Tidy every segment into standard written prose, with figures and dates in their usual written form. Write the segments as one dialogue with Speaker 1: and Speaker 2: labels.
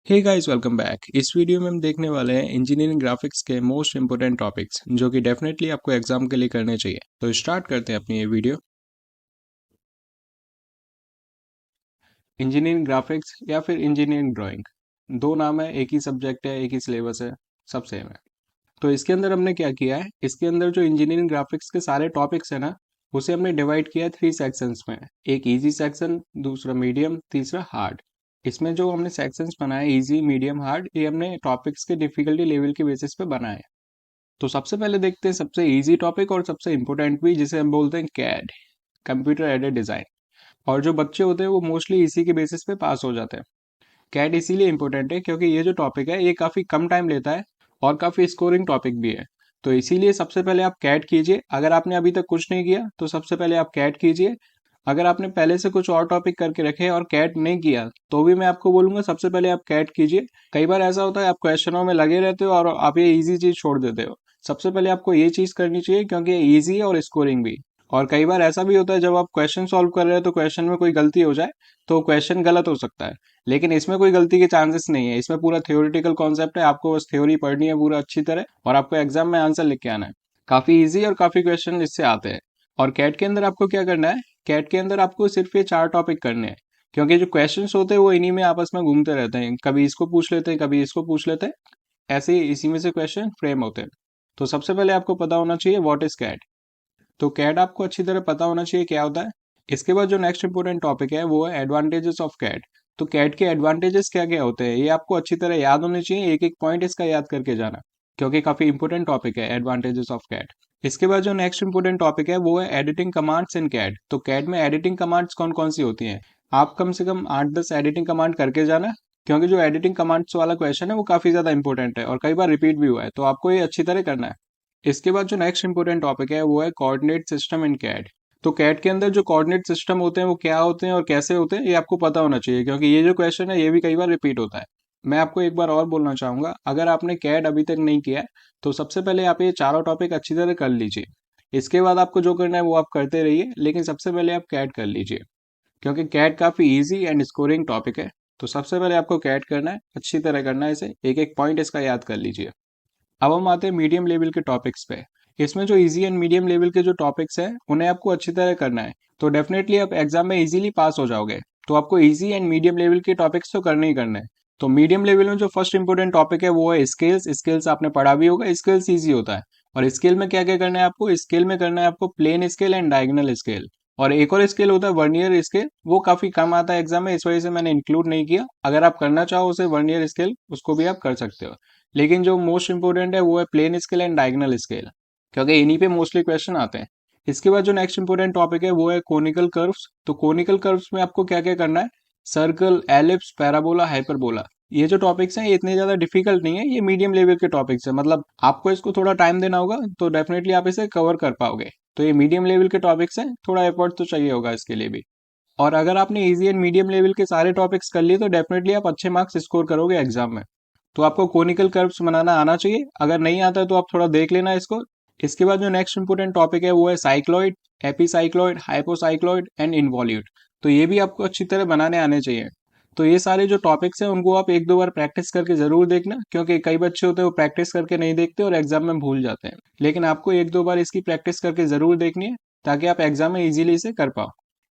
Speaker 1: हे guys, welcome back. इस video में हम देखने वाले हैं इंजीनियरिंग ग्राफिक्स के मोस्ट इंपोर्टेंट टॉपिक्स जो कि डेफिनेटली आपको एग्जाम के लिए करने चाहिए। तो स्टार्ट करते हैं अपनी ये वीडियो। इंजीनियरिंग ग्राफिक्स या फिर इंजीनियरिंग ड्राइंग, दो नाम है, एक ही सब्जेक्ट है, एक ही सिलेबस है, सब सेम है। तो इसके अंदर हमने क्या किया है, इसके अंदर जो इंजीनियरिंग ग्राफिक्स के सारे टॉपिक्स है ना, उसे हमने डिवाइड किया है 3 सेक्शंस में। एक इजी सेक्शन, दूसरा मीडियम, तीसरा हार्ड। इसमें जो हमने सेक्शंस बनाए, इजी, मीडियम, हार्ड, ये हमने टॉपिक्स के डिफिकल्टी लेवल के बेसिस पे बनाए हैं। तो सबसे पहले देखते हैं सबसे इजी टॉपिक और सबसे इम्पोर्टेंट भी, जिसे हम बोलते हैं कैड, कंप्यूटर एडेड डिजाइन। और जो बच्चे होते हैं वो मोस्टली इसी के बेसिस पे पास हो जाते हैं। कैड इसीलिए इम्पोर्टेंट है क्योंकि ये जो टॉपिक है ये काफ़ी कम टाइम लेता है और काफ़ी स्कोरिंग टॉपिक भी है। तो इसीलिए सबसे पहले आप कैड कीजिए। अगर आपने अभी तक कुछ नहीं किया तो सबसे पहले आप कैड कीजिए। अगर आपने पहले से कुछ और टॉपिक करके रखे हैं और कैट नहीं किया तो भी मैं आपको बोलूंगा सबसे पहले आप कैट कीजिए। कई बार ऐसा होता है आप क्वेश्चनों में लगे रहते हो और आप ये इजी चीज छोड़ देते हो। सबसे पहले आपको ये चीज करनी चाहिए क्योंकि ये इजी है और स्कोरिंग भी। और कई बार ऐसा भी होता है जब आप क्वेश्चन सॉल्व कर रहे हो तो क्वेश्चन में कोई गलती हो जाए तो क्वेश्चन गलत हो सकता है। लेकिन इसमें कोई गलती के चांसेस नहीं है। इसमें पूरा थ्योरेटिकल कॉन्सेप्ट है, आपको बस थ्योरी पढ़नी है पूरा अच्छी तरह और आपको एग्जाम में आंसर लिख के आना है। काफी इजी और काफी क्वेश्चन इससे आते हैं। और कैट के अंदर आपको क्या करना है, कैट के अंदर आपको सिर्फ ये 4 टॉपिक करने हैं। क्योंकि जो क्वेश्चंस होते हैं वो इन्हीं में आपस में घूमते रहते हैं, कभी इसको पूछ लेते हैं, कभी इसको पूछ लेते हैं। ऐसे ही इसी में से क्वेश्चन फ्रेम होते हैं। तो सबसे पहले आपको पता होना चाहिए व्हाट इज कैट। तो कैट आपको अच्छी तरह पता होना चाहिए क्या होता है। इसके बाद जो नेक्स्ट इंपोर्टेंट टॉपिक है वो है एडवांटेजेस ऑफ कैट। तो कैट के एडवांटेजेस क्या क्या होते हैं ये आपको अच्छी तरह याद होने चाहिए, एक एक पॉइंट इसका याद करके जाना, क्योंकि काफी इंपोर्टेंट टॉपिक है एडवांटेजेस ऑफ कैट। इसके बाद जो नेक्स्ट इंपोर्टेंट टॉपिक है वो है एडिटिंग कमांड्स इन कैट। तो कैट में एडिटिंग कमांड्स कौन कौन सी होती हैं, आप कम से कम 8-10 एडिटिंग कमांड करके जाना। क्योंकि जो एडिटिंग कमांड्स वाला क्वेश्चन है वो काफी ज्यादा इंपॉर्टेंट है और कई बार रिपीट भी हुआ है, तो आपको ये अच्छी तरह करना है। इसके बाद जो नेक्स्ट इंपोर्टेंट टॉपिक है वो है कोऑर्डिनेट सिस्टम इन कैट। तो कैट के अंदर जो कोऑर्डिनेट सिस्टम होते हैं वो क्या होते हैं और कैसे होते हैं ये आपको पता होना चाहिए, क्योंकि ये जो क्वेश्चन है ये भी कई बार रिपीट होता है। मैं आपको एक बार और बोलना चाहूंगा, अगर आपने कैट अभी तक नहीं किया है तो सबसे पहले आप ये चारों टॉपिक अच्छी तरह कर लीजिए। इसके बाद आपको जो करना है वो आप करते रहिए, लेकिन सबसे पहले आप कैट कर लीजिए क्योंकि कैट काफी इजी एंड स्कोरिंग टॉपिक है। तो सबसे पहले आपको कैट करना है, अच्छी तरह करना है इसे, एक एक पॉइंट इसका याद कर लीजिए। अब हम आते हैं मीडियम लेवल के टॉपिक्स पे। इसमें जो इजी एंड मीडियम लेवल के जो टॉपिक्स हैं उन्हें आपको अच्छी तरह करना है, तो डेफिनेटली आप एग्जाम में इजीली पास हो जाओगे। तो आपको इजी एंड मीडियम लेवल के टॉपिक्स तो करने ही करने हैं। तो मीडियम लेवल में जो फर्स्ट इंपोर्टेंट टॉपिक है वो है स्केल्स। स्केल्स आपने पढ़ा भी होगा, स्केल्स इजी होता है। और स्केल में क्या क्या करना है आपको, स्केल में करना है आपको plain scale and diagonal scale. और एक और स्केल होता है वर्नियर स्केल, वो काफी कम आता है एग्जाम में, इस वजह से मैंने इंक्लूड नहीं किया। अगर आप करना चाहो उसे वर्नियर स्केल, उसको भी आप कर सकते हो। लेकिन जो मोस्ट इंपोर्टेंट है वो है plain scale and diagonal scale, क्योंकि इन्हीं पे मोस्टली क्वेश्चन आते हैं। इसके बाद जो नेक्स्ट इंपोर्टेंट टॉपिक है वो है कोनिकल कर्व्स। तो कोनिकल कर्व्स में आपको क्या क्या करना है, सर्कल, एलिप्स, पैराबोला, हाइपरबोला। ये जो टॉपिक्स हैं ये इतने ज्यादा डिफिकल्ट नहीं है, ये मीडियम लेवल के टॉपिक्स है, मतलब आपको इसको थोड़ा टाइम देना होगा तो डेफिनेटली आप इसे कवर कर पाओगे। तो ये मीडियम लेवल के टॉपिक्स हैं, थोड़ा एफर्ट तो चाहिए होगा इसके लिए भी। और अगर आपने इजी एंड मीडियम लेवल के सारे टॉपिक्स कर लिए तो डेफिनेटली आप अच्छे मार्क्स स्कोर करोगे एग्जाम में। तो आपको कोनिकल कर्व्स बनाना आना चाहिए, अगर नहीं आता है तो आप थोड़ा देख लेना इसको। इसके बाद जो नेक्स्ट इंपोर्टेंट टॉपिक है वो है साइक्लॉइड, एपीसाइक्लॉइड, हाइपोसाइक्लॉइड एंड इन्वॉल्यूट। तो ये भी आपको अच्छी तरह बनाने आने चाहिए। तो ये सारे जो टॉपिक्स हैं उनको आप एक दो बार प्रैक्टिस करके जरूर देखना, क्योंकि कई बच्चे होते हैं वो प्रैक्टिस करके नहीं देखते और एग्जाम में भूल जाते हैं। लेकिन आपको एक दो बार इसकी प्रैक्टिस करके जरूर देखनी है ताकि आप एग्जाम में इजीली इसे कर पाओ।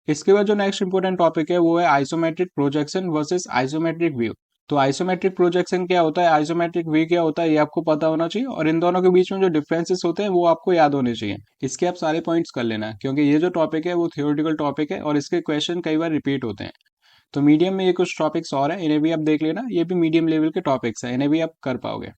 Speaker 1: इसके बाद जो नेक्स्ट इंपोर्टेंट टॉपिक है वो है isometric projection versus isometric view. तो आइसोमेट्रिक प्रोजेक्शन क्या होता है, आइसोमेट्रिक व्यू क्या होता है, ये आपको पता होना चाहिए। और इन दोनों के बीच में जो डिफरेंसेस होते हैं वो आपको याद होने चाहिए। इसके आप सारे पॉइंट्स कर लेना, क्योंकि ये जो टॉपिक है वो थियोरेटिकल टॉपिक है और इसके क्वेश्चन कई बार रिपीट होते हैं। तो मीडियम में ये कुछ टॉपिक्स और है, इन्हें भी आप देख लेना, ये भी मीडियम लेवल के टॉपिक्स है, इन्हें भी आप कर पाओगे।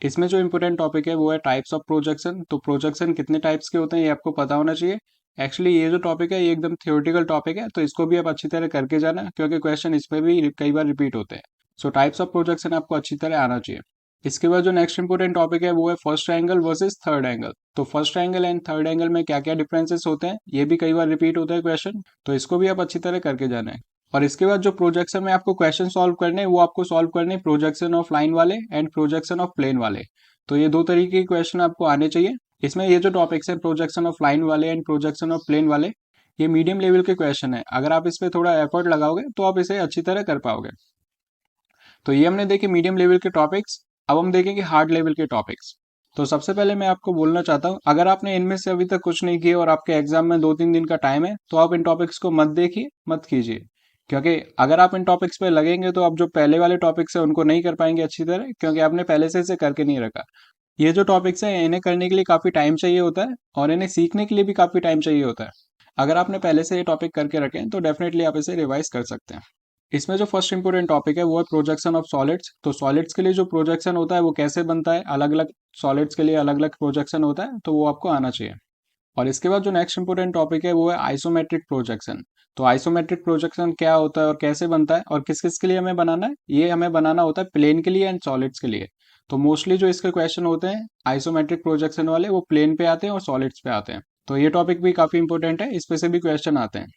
Speaker 1: इसमें जो इंपॉर्टेंट टॉपिक है वो है टाइप्स ऑफ प्रोजेक्शन। तो प्रोजेक्शन कितने टाइप्स के होते हैं ये आपको पता होना चाहिए। एक्चुअली ये जो टॉपिक है ये एकदम थियोरेटिकल टॉपिक है, तो इसको भी आप अच्छी तरह करके जाना, क्योंकि क्वेश्चन इसमें भी कई बार रिपीट होते हैं। सो टाइप्स ऑफ प्रोजेक्शन आपको अच्छी तरह आना चाहिए। इसके बाद जो नेक्स्ट इंपॉर्टेंट टॉपिक है वो है first angle versus third angle. तो first angle and third angle में क्या क्या डिफरेंसेस होते हैं ये भी कई बार रिपीट होता है क्वेश्चन, तो इसको भी आप अच्छी तरह करके जाना है। और इसके बाद जो प्रोजेक्शन में आपको क्वेश्चन सॉल्व करने हैं वो आपको सॉल्व करने प्रोजेक्शन ऑफ लाइन वाले एंड प्रोजेक्शन ऑफ प्लेन वाले। तो ये दो तरीके के क्वेश्चन आपको आने चाहिए। इसमें ये जो टॉपिक्स है प्रोजेक्शन ऑफ लाइन वाले एंड प्रोजेक्शन ऑफ प्लेन वाले, ये मीडियम लेवल के क्वेश्चन है। अगर आप इस पे थोड़ा एफर्ट लगाओगे तो आप इसे अच्छी तरह कर पाओगे। तो ये हमने देखे मीडियम लेवल के टॉपिक्स। अब हम देखेंगे हार्ड लेवल के टॉपिक्स। तो सबसे पहले मैं आपको बोलना चाहता हूँ, अगर आपने इनमें से अभी तक कुछ नहीं किया और आपके एग्जाम में 2-3 दिन का टाइम है, तो आप इन टॉपिक्स को मत देखिए, मत कीजिए। क्योंकि अगर आप इन टॉपिक्स पे लगेंगे तो आप जो पहले वाले टॉपिक्स है उनको नहीं कर पाएंगे अच्छी तरह, क्योंकि आपने पहले से इसे करके नहीं रखा। ये जो टॉपिक्स हैं इन्हें करने के लिए काफ़ी टाइम चाहिए होता है, और इन्हें सीखने के लिए भी काफ़ी टाइम चाहिए होता है। अगर आपने पहले से ये टॉपिक करके रखे हैं तो डेफिनेटली आप इसे रिवाइज कर सकते हैं। इसमें जो फर्स्ट इंपॉर्टेंट टॉपिक है वो है प्रोजेक्शन ऑफ सॉलिड्स। तो सॉलिड्स के लिए जो प्रोजेक्शन होता है वो कैसे बनता है, अलग अलग सॉलिड्स के लिए अलग अलग प्रोजेक्शन होता है, तो वो आपको आना चाहिए। और इसके बाद जो नेक्स्ट इंपॉर्टेंट टॉपिक है वो है आइसोमेट्रिक प्रोजेक्शन। तो आइसोमेट्रिक प्रोजेक्शन क्या होता है और कैसे बनता है और किस किस के लिए हमें बनाना है, ये हमें बनाना होता है प्लेन के लिए एंड सॉलिड्स के लिए। तो मोस्टली जो इसके क्वेश्चन होते हैं आइसोमेट्रिक प्रोजेक्शन वाले, वो प्लेन पे आते हैं और सॉलिड्स पे आते हैं। तो ये टॉपिक भी काफी इंपॉर्टेंट है, इस पे से भी क्वेश्चन आते हैं।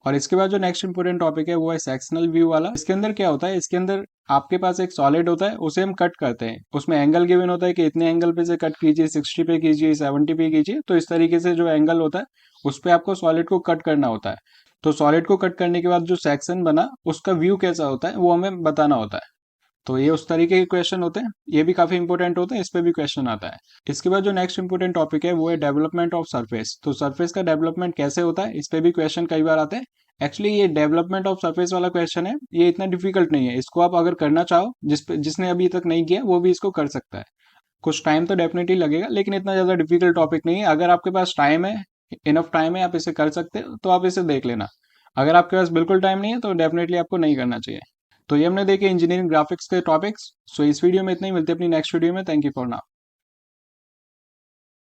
Speaker 1: और इसके बाद जो नेक्स्ट इंपॉर्टेंट टॉपिक है वो है सेक्शनल व्यू वाला। इसके अंदर क्या होता है, इसके अंदर आपके पास एक सॉलिड होता है, उसे हम कट करते हैं, उसमें एंगल गिवन होता है कि इतने एंगल पे से कट कीजिए, 60 पे कीजिए, 70 पे कीजिए। तो इस तरीके से जो एंगल होता है उस पे आपको सॉलिड को कट करना होता है। तो सॉलिड को कट करने के बाद जो सेक्शन बना उसका व्यू कैसा होता है वो हमें बताना होता है। तो ये उस तरीके के क्वेश्चन होते हैं, ये भी काफी इंपॉर्टेंट होते हैं, इस पे भी क्वेश्चन आता है। इसके बाद जो नेक्स्ट इंपॉर्टेंट टॉपिक है वो है डेवलपमेंट ऑफ सरफेस। तो सरफेस का डेवलपमेंट कैसे होता है, इस पे भी क्वेश्चन कई बार आते हैं। एक्चुअली ये डेवलपमेंट ऑफ सरफेस वाला क्वेश्चन है, ये इतना डिफिकल्ट नहीं है, इसको आप अगर करना चाहो, जिसने अभी तक नहीं किया वो भी इसको कर सकता है। कुछ टाइम तो डेफिनेटली लगेगा, लेकिन इतना ज्यादा डिफिकल्ट टॉपिक नहीं है। अगर आपके पास टाइम है, इनफ टाइम है, आप इसे कर सकते हो तो आप इसे देख लेना। अगर आपके पास बिल्कुल टाइम नहीं है तो डेफिनेटली आपको नहीं करना चाहिए। तो ये हमने देखे इंजीनियरिंग ग्राफिक्स के टॉपिक्स। सो इस वीडियो में इतना ही, मिलते हैं अपनी नेक्स्ट वीडियो में। Thank you for now.